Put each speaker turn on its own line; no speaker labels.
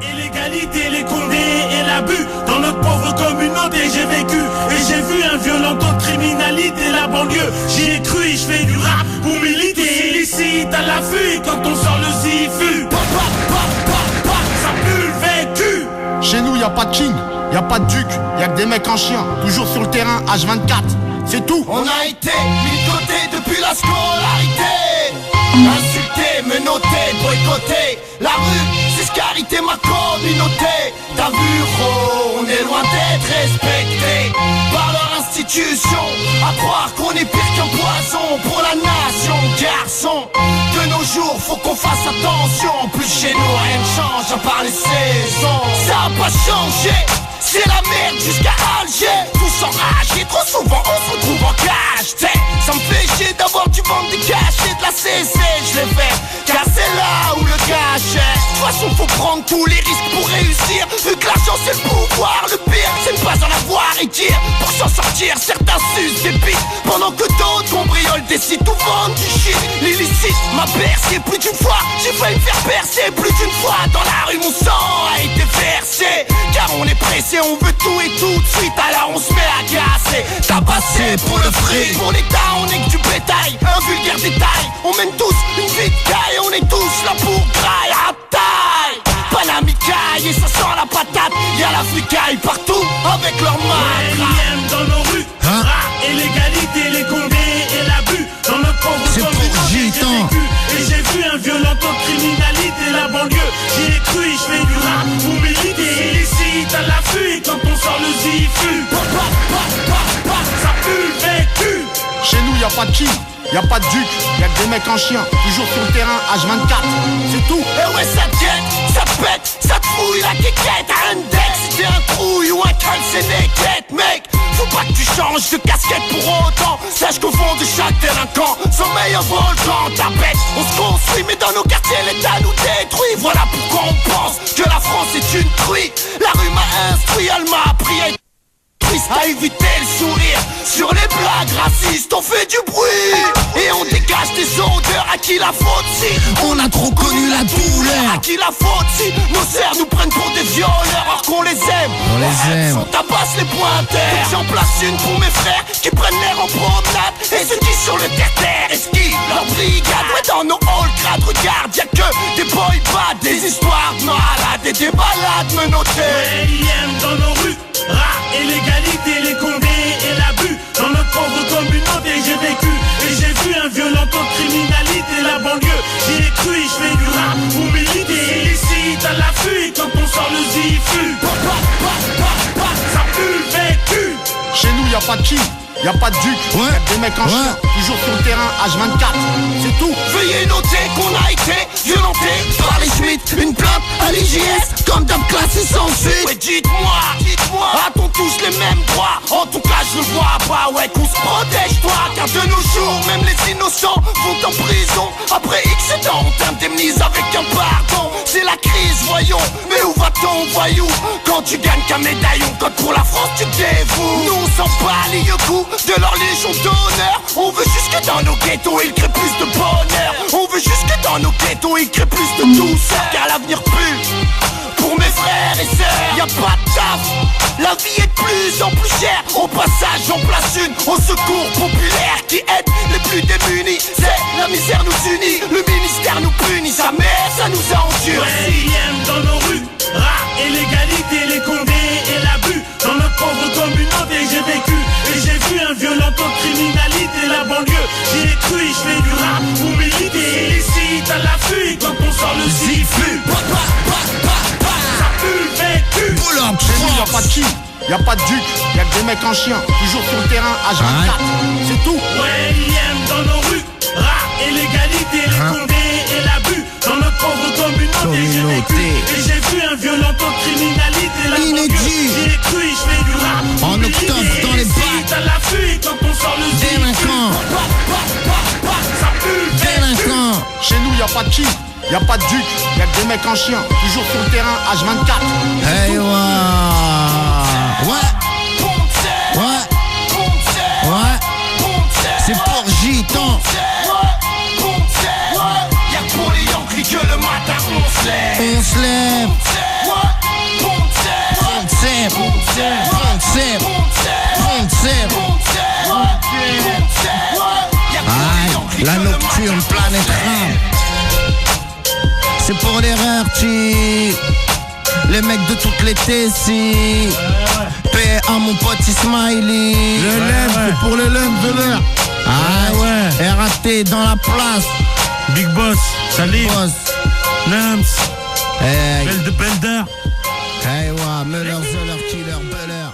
Illégalité, les condés et l'abus. Dans notre pauvre communauté, j'ai vécu et j'ai vu un violent taux de criminalité, la banlieue. J'y ai cru et je fais du rap pour militer. Illicite à l'affût quand on sort le zifu. Ça pue le vécu.
Chez nous, y'a pas de king, y'a pas de duc, y'a que des mecs en chien. Toujours sur le terrain, H24, c'est tout.
On a été mis de côté depuis la scolarité. Insulté, menotté, boycotté. La rue, c'est ce qu'a hérité ma communauté. T'as vu, gros, on est loin d'être respecté par leur institution. À croire qu'on est pire qu'un poison pour la nation. Garçon, de nos jours, faut qu'on fasse attention. En plus chez nous, rien ne change à part les saisons. Ça a pas changé, c'est la merde jusqu'à Alger. Tous enragés, trop souvent on se retrouve en cage. Ça me fait chier d'avoir du vent des cachets de la CC. Je l'ai fait, car c'est là où le cache est. De toute façon faut prendre tous les risques pour réussir. Vu que l'argent c'est le pouvoir, le pire c'est ne pas en avoir et dire. Pour s'en sortir, certains sucent des pics, pendant que d'autres cambriolent des sites ou vendent du shit. L'illicite m'a bercé plus d'une fois. J'ai failli me faire percer plus d'une fois. Dans la rue mon sang a été versé, car on est pressé, on veut tout et tout de suite. Alors on se met à casser, tabasser pour le fric. Pour l'État on est que du bétail, un vulgaire détail. On mène tous une vie de caille, on est tous là pour graille à taille. Panamicaille et ça sent la patate. Y'a l'Africaille partout avec leurs mains.
Dans nos rues, et l'égalité, les condés et l'abus. Dans notre pauvre communauté, j'ai vécu et j'ai vu un violent taux de criminalité, la banlieue. J'y ai cru et je fais du rap pour militer. Illicite à l'affût quand on sort le zifu. Ça pue le vécu.
Chez nous, y'a pas de king, y'a pas de duc, y'a que des mecs en chien. Toujours sur le terrain, H24, c'est tout.
Et ouais, ça te guette, ça te pète, ça te fouille la quéquette. Index, si t'es un trouille ou un crâne, c'est néquette, mec. Faut pas que tu changes de casquette pour autant. Sache qu'au fond de chaque délinquant sommeille un volcan, ta bête. On se construit mais dans nos quartiers l'État nous détruit. Voilà pourquoi on pense que la France est une truie. La rue m'a instruit, elle m'a appris à éviter le sourire. Sur les blagues racistes on fait du bruit et on dégage des odeurs. À qui la faute si on a trop connu la douleur? À qui la faute si nos sœurs nous prennent pour des violeurs alors qu'on les aime?
On les aime.
On tabasse les pointeurs. Donc j'en place une pour mes frères qui prennent l'air en promenade et ceux qui sur le terre-terre esquivent leur brigade. Ouais, dans nos halls crades, regarde, y'a que des boy bands, des histoires de malades et des balades menottées.
Dans nos rues, et l'égalité, les condés et l'abus. Dans notre pauvre communauté, j'ai vécu et j'ai vu un violent taux de criminalité, la banlieue. J'y ai cru et je fais du rap pour militer. Illicite à l'affût quand on sort le zifu. Ça pue le vécu.
Chez nous, y'a pas de king, y'a pas de duc, y'a que des mecs en chien. Toujours sur le terrain, H24, c'est tout.
Veuillez noter qu'on a été violenté par les Schmitt. Une plainte à l'IGS, comme d'hab classé sans suite. Ouais, dites-moi, a-t-on tous les mêmes droits? En tout cas je le vois pas, ouais, qu'on se protège toi. Car de nos jours, même les innocents vont en prison. Après X temps, on t'indemnise avec un pardon. C'est la crise, voyons, mais où va-t-on, voyou? Quand tu gagnes qu'un médaillon, quand pour la France tu te dévoues. Nous on s'en bat les yeux-coups de leur légion d'honneur. On veut juste que dans nos ghettos il crée plus de bonheur. On veut juste que dans nos ghettos il crée plus de douceur. Car l'avenir pue pour mes frères et sœurs. Y'a pas de taf, la vie est de plus en plus chère. Au passage j'en place une au secours populaire qui aide les plus démunis. C'est la misère nous unit, le ministère nous punit. Sa mère ça nous a endurcis.
Dans nos rues, et l'égalité, les condés et l'abus. Dans notre pauvre communauté, j'ai vécu et j'ai vu un violent taux de criminalité, la banlieue. J'y ai cru et je fais du rap pour militer. Illicite à l'affût quand on sort le zifu. Ça pue le vécu.
Chez nous, y'a pas de king, y'a pas de duc, y'a que des mecs en chien. Toujours sur le terrain, H24, c'est tout.
Ouais, dans nos rues, et l'égalité, les condés et l'abus. Dans notre pauvre communauté, j'ai vécu et j'ai vu un violent taux de criminalité, la banlieue. J'y ai cru et je fais du rap pour
en octobre dans les bacs.
À l'affût quand on sort le
délinquant.
Ça pue le
délinquant.
Chez nous, y'a pas de king, y'a pas de duc, y'a que des mecs en chien. Toujours sur le terrain, H24.
Hey, c'est pour gitan.
Y'a que pour les Yankees que le matin on se lève.
On se lève. nocturne, planète rap. C'est pour les rartis, les mecs de toutes les Tessie. Paix à mon pote Ismaili.
Le lem, c'est pour les lem de l'air.
Ah ouais. RAT dans la place.
Big Boss, Salim,
Boss.
Nams,
Hey.
Belle de Belder.
Hey, ouais, Muller, Zeller, Killer, Beller.